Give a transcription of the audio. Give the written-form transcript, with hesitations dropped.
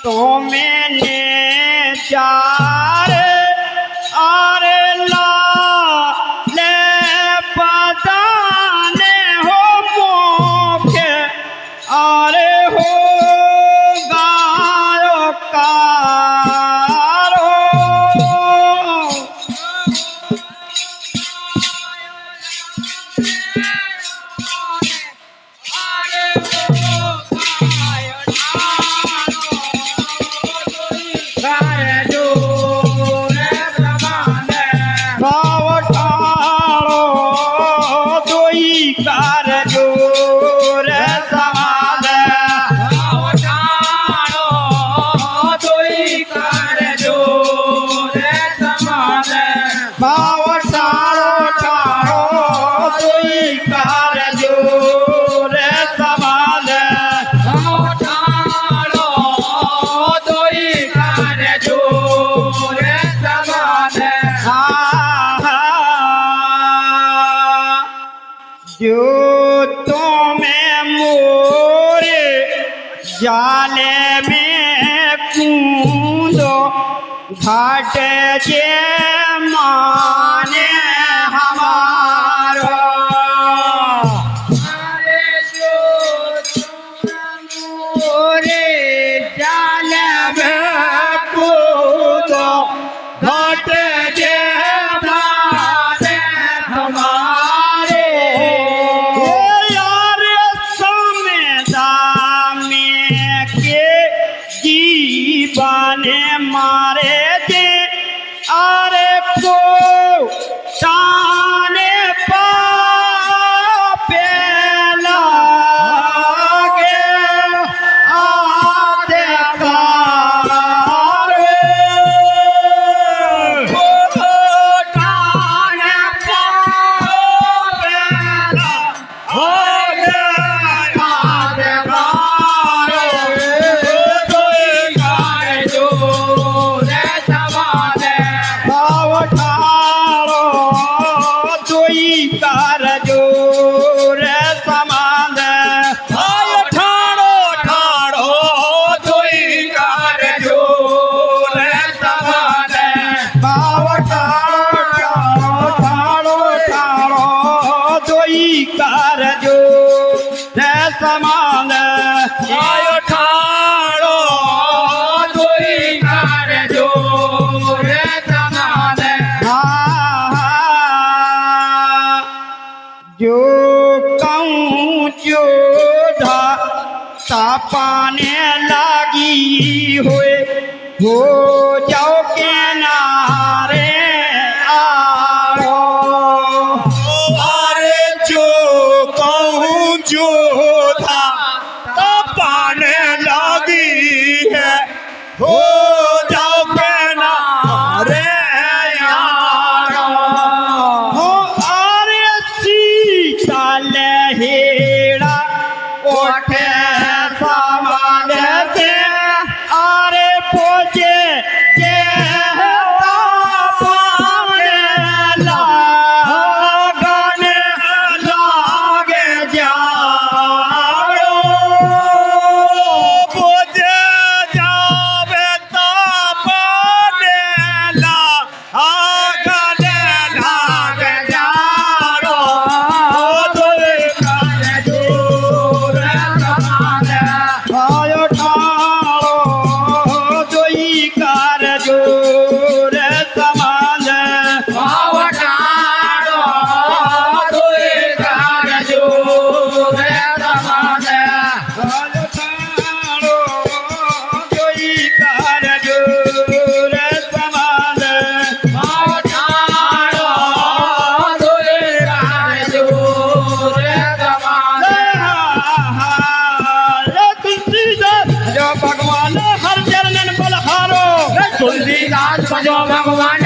तो मैंने चार आरे ला ले पताने हो मोखे आरे हो गायो कारो जो तुम्हें मोरे जाले में कूदो घाट जे माने हमारो अरे जो तुम्हें मोरे जाले में कूदो घाट जे माने हमारे बाने मारे दे अरे को ताने पापे लागे आते कारे को ताने पापे लागे आते समान आयो ठाड़ो दुई कर जो रे समान जो कहूँ जो पाने लागी होए हो जाओ किनारे आओ। अरे जो कहूँ जो था पाने लगी है हो जाओ किनारे यारो। हो अरे सीता लहेड़ा ओठे समाज से अरे पोजे के पाने लागने लागे जाओ। बुझे जावे तापने लागने लाग जारो। आयो ठाड़ो जोई कार जोर समाज। भाव ठाड़ो दुई कार जोर समाज। आयो ठाड़ो जोई कार जोर समाज। भाव ठाड़ो दुई कार जोर समाज। तुलसीदास जो भगवान हर चरणन बलहारो। तुलसीदास भजो भगवान